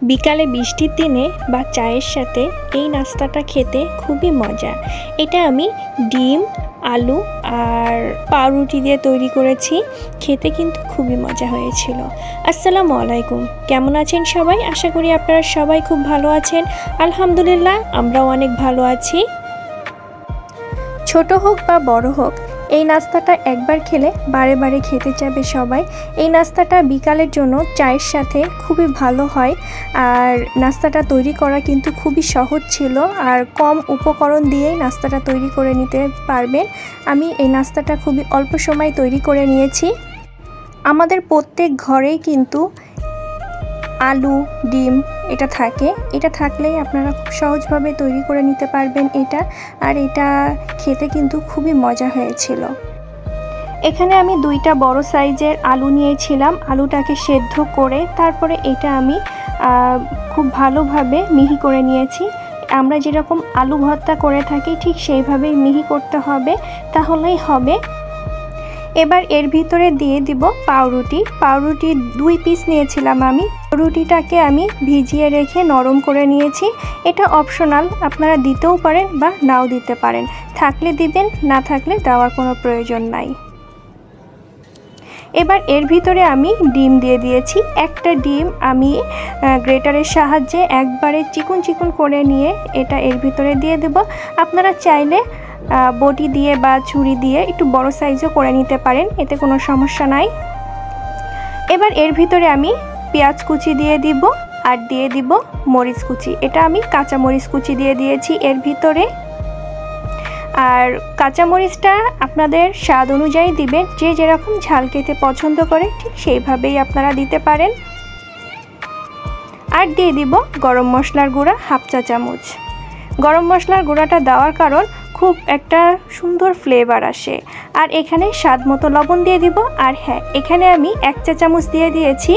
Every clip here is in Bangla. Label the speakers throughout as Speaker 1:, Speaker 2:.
Speaker 1: বিকালে বৃষ্টির দিনে বা চায়ের সাথে এই নাস্তাটা খেতে খুবই মজা। এটা আমি ডিম, আলু আর পাউরুটি দিয়ে তৈরি করেছি। খেতে কিন্তু খুবই মজা হয়েছিল। আসসালামু আলাইকুম, কেমন আছেন সবাই? আশা করি আপনারা সবাই খুব ভালো আছেন। আলহামদুলিল্লাহ, আমরাও অনেক ভালো আছি। ছোট হোক বা বড় হোক, এই নাস্তাটা একবার খেলে বারে বারে খেতে চাবে সবাই। এই নাস্তাটা বিকালের জন্য চায়ের সাথে খুবই ভালো হয়। আর নাস্তাটা তৈরি করা কিন্তু খুবই সহজ ছিল, আর কম উপকরণ দিয়েই নাস্তাটা তৈরি করে নিতে পারবেন। আমি এই নাস্তাটা খুবই অল্প সময় তৈরি করে নিয়েছি। আমাদের প্রত্যেক ঘরেই কিন্তু আলু, ডিম এটা থাকে। এটা থাকলেই আপনারা খুব সহজভাবে তৈরি করে নিতে পারবেন এটা। আর এটা খেতে কিন্তু খুবই মজা হয়েছিল। এখানে আমি 2টা বড় সাইজের আলু নিয়েছিলাম। আলুটাকে সেদ্ধ করে তারপরে এটা আমি খুব ভালোভাবে মিহি করে নিয়েছি। আমরা যেরকম আলু ভর্তা করে থাকি ঠিক সেইভাবেই মিহি করতে হবে, তাহলেই হবে। এবার এর ভিতরে দিয়ে দিব পাউরুটি। 2 পিস নিয়েছিলাম আমি। পাউরুটিটাকে আমি ভিজিয়ে রেখে নরম করে নিয়েছি। এটা অপশনাল, আপনারা দিতেও পারেন বা নাও দিতে পারেন। থাকলে দিবেন, না থাকলে দেওয়ার কোনো প্রয়োজন নাই। এবার এর ভিতরে আমি ডিম দিয়ে দিয়েছি। একটা ডিম আমি গ্রেটারের সাহায্যে একবারে চিকন চিকন করে নিয়ে এটা এর ভিতরে দিয়ে দেব। আপনারা চাইলে বটি দিয়ে বা ছুরি দিয়ে একটু বড় সাইজও করে নিতে পারেন, এতে কোনো সমস্যা নাই। এবার এর ভিতরে আমি পেঁয়াজ কুচি দিয়ে দিব আর দিয়ে দিব মরিচ কুচি। এটা আমি কাঁচা মরিচ কুচি দিয়ে দিয়েছি এর ভিতরে। আর কাঁচামরিচটা আপনাদের স্বাদ অনুযায়ী দিবেন, যে যেরকম ঝাল খেতে পছন্দ করে ঠিক সেইভাবেই আপনারা দিতে পারেন। আর দিয়ে দিব গরম মশলার গুঁড়া 1/2 চা চামচ। গরম মশলার গুঁড়াটা দেওয়ার কারণ খুব একটা সুন্দর ফ্লেভার আসে। আর এখানে স্বাদ মতো লবণ দিয়ে দিব। আর হ্যাঁ, এখানে আমি 1 চা চামচ দিয়ে দিয়েছি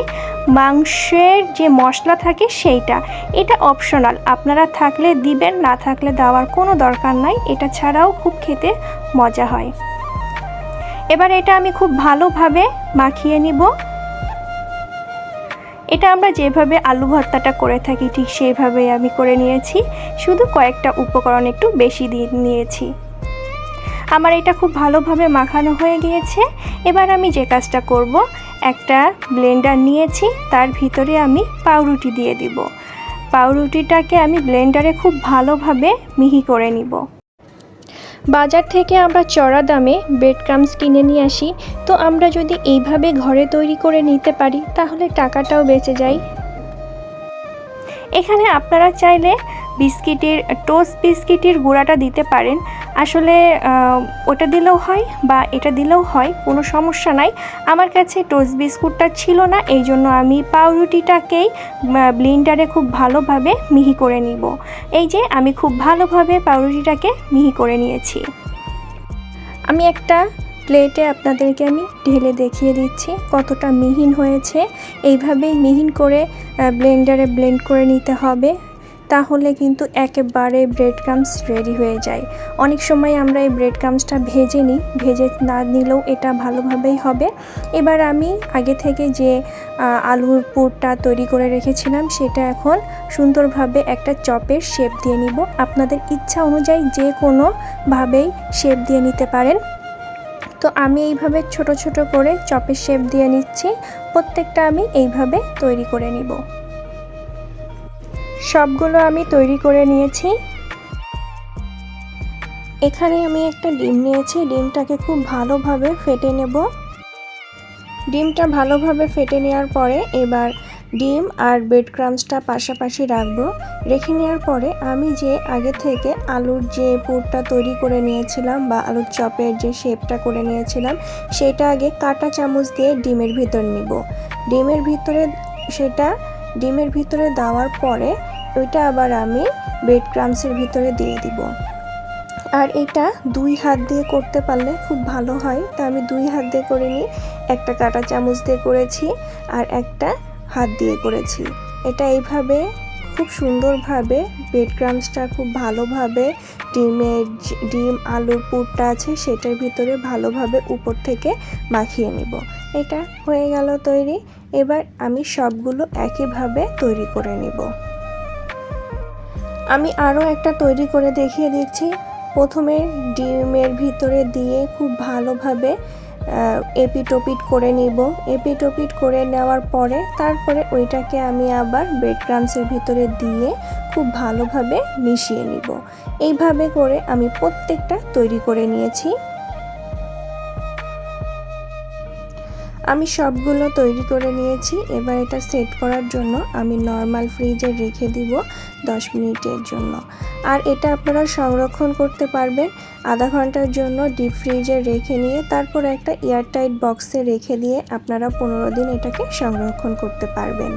Speaker 1: মাংসের যে মশলা থাকে সেইটা। এটা অপশনাল, আপনারা থাকলে দিবেন, না থাকলে দেওয়ার কোনো দরকার নাই। এটা ছাড়াও খুব খেতে মজা হয়। এবার এটা আমি খুব ভালোভাবে মাখিয়ে নিব। এটা আমরা যেভাবে আলু ভর্তাটা করে থাকি ঠিক সেইভাবেই আমি করে নিয়েছি, শুধু কয়েকটা উপকরণ একটু বেশি দিয়ে নিয়েছি। আমার এটা খুব ভালোভাবে মাখানো হয়ে গিয়েছে। এবার আমি যে কাজটা করব, একটা ব্লেন্ডার নিয়েছি, তার ভিতরে আমি পাউরুটি দিয়ে দিব। পাউরুটিটাকে আমি ব্লেন্ডারে খুব ভালোভাবে মিহি করে নিব। বাজার থেকে আমরা চড়া দামে ব্রেড ক্রাম্বস কিনে নিয়ে আসি, তো আমরা যদি এইভাবে ঘরে তৈরি করে নিতে পারি তাহলে টাকাটাও বেঁচে যায়। এখানে আপনারা চাইলে টোস্ট বিস্কিটের গুঁড়াটা দিতে পারেন। আসলে ওটা দিলেও হয় বা এটা দিলেও হয়, কোনো সমস্যা নাই। আমার কাছে টোস্ট বিস্কুটটা ছিল না, এই জন্য আমি পাউরুটিটাকেই ব্লেন্ডারে খুব ভালোভাবে মিহি করে নিব। এই যে আমি খুব ভালোভাবে পাউরুটিটাকে মিহি করে নিয়েছি। আমি একটা প্লেটে আপনাদেরকে আমি ঢেলে দেখিয়ে দিচ্ছি কতটা মিহিন হয়েছে। এইভাবেই মিহিন করে ব্লেন্ডারে ব্লেন্ড করে নিতে হবে, তাহলে কিন্তু একেবারে ব্রেড ক্রাম্বস রেডি হয়ে যায়। অনেক সময় আমরা এই ব্রেড ক্রাম্বসটা ভেজে নিই, ভেজে না নিলেও এটা ভালোভাবেই হবে। এবার আমি আগে থেকে যে আলুর পুরটা তৈরি করে রেখেছিলাম সেটা এখন সুন্দরভাবে একটা চপের শেপ দিয়ে নিব। আপনাদের ইচ্ছা অনুযায়ী যে কোনোভাবেই শেপ দিয়ে নিতে পারেন। তো আমি এইভাবে ছোট ছোট করে চপের শেপ দিয়ে নিচ্ছি। প্রত্যেকটা আমি এইভাবে তৈরি করে নিব। সবগুলো আমি তৈরি করে নিয়েছি। এখানে আমি একটা ডিম নিয়েছি, ডিমটাকে খুব ভালোভাবে ফেটে নেব। ডিমটা ভালোভাবে ফেটে নেওয়ার পরে এবার ডিম আর ব্রেড ক্রাম্বসটা পাশাপাশি রাখবো। রেখে নেওয়ার পরে আমি যে আগে থেকে আলুর যে পুরটা তৈরি করে নিয়েছিলাম বা আলুর চপের যে শেপটা করে নিয়েছিলাম সেটা আগে কাঁটা চামচ দিয়ে ডিমের ভিতর নিব। ডিমের ভিতরে দেওয়ার পরে ওইটা আবার আমি ব্রেড ক্রাম্বসের ভিতরে দিয়ে দিব। আর এটা 2 হাত দিয়ে করতে পারলে খুব ভালো হয়, তা আমি 2 হাত দিয়ে করিনি, একটা কাঁটা চামচ দিয়ে করেছি আর একটা হাত দিয়ে করেছি। এটা এইভাবে খুব সুন্দরভাবে ব্রেড ক্রাম্বসটা খুব ভালোভাবে ডিম আলুর পুরটা আছে সেটার ভিতরে ভালোভাবে উপর থেকে মাখিয়ে নিব। এটা হয়ে গেল তৈরি। এবার আমি সবগুলো একইভাবে তৈরি করে নিব। আমি আরও একটা তৈরি করে দেখিয়ে দিচ্ছি। প্রথমে ডিমের ভিতরে দিয়ে খুব ভালোভাবে এপিটোপিট করে নিব। এপিটোপিট করে নেওয়ার পরে তারপরে ওইটাকে আমি আবার ব্রেড ক্রাম্বসের ভিতরে দিয়ে খুব ভালোভাবে মিশিয়ে নিব। এইভাবে করে আমি প্রত্যেকটা তৈরি করে নিয়েছি। আমি সবগুলো তৈরি করে নিয়েছি। এবার এটা সেট করার জন্য আমি নর্মাল ফ্রিজে রেখে দিব 10 মিনিটের জন্য। আর এটা আপনারা সংরক্ষণ করতে পারবেন আধা ঘন্টার জন্য ডিপ ফ্রিজে রেখে নিয়ে তারপর একটা এয়ারটাইট বক্সে রেখে দিয়ে আপনারা 15 দিন এটাকে সংরক্ষণ করতে পারবেন।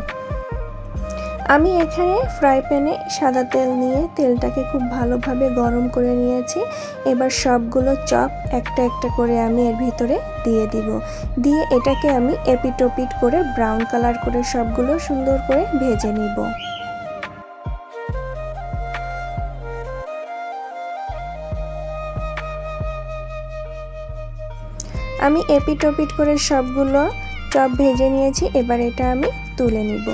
Speaker 1: আমি এখানে ফ্রাই প্যানে সাদা তেল নিয়ে তেলটাকে খুব ভালোভাবে গরম করে নিয়েছি। এবার সবগুলো চপ একটা একটা করে আমি এর ভিতরে দিয়ে দিব। দিয়ে এটাকে আমি এপিটোপিট করে ব্রাউন কালার করে সবগুলো সুন্দর করে ভেজে নিব। আমি এপিটোপিট করে সবগুলো চপ ভেজে নিয়েছি। এবার এটা আমি তুলে নিব।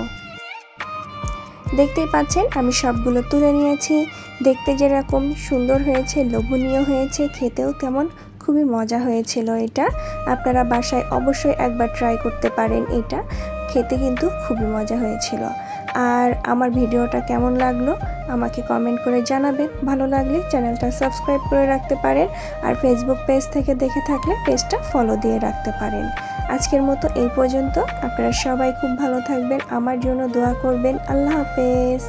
Speaker 1: দেখতেই পাচ্ছেন আমি সবগুলো তুলে নিয়েছি। দেখতে যেরকম সুন্দর হয়েছে, লোভনীয় হয়েছে, খেতেও তেমন খুবই মজা হয়েছিল। এটা আপনারা বাসায় অবশ্যই একবার ট্রাই করতে পারেন। এটা খেতে কিন্তু খুবই মজা হয়েছিল। আর আমার ভিডিওটা কেমন লাগলো আমাকে কমেন্ট করে জানাবেন। ভালো লাগলে চ্যানেলটা সাবস্ক্রাইব করে রাখতে পারেন। আর ফেসবুক পেজ থেকে দেখে থাকলে পেজটা ফলো দিয়ে রাখতে পারেন। আজকের মতো এই পর্যন্ত। আপনারা সবাই খুব ভালো থাকবেন, আমার জন্য দোয়া করবেন। আল্লাহ হাফেজ।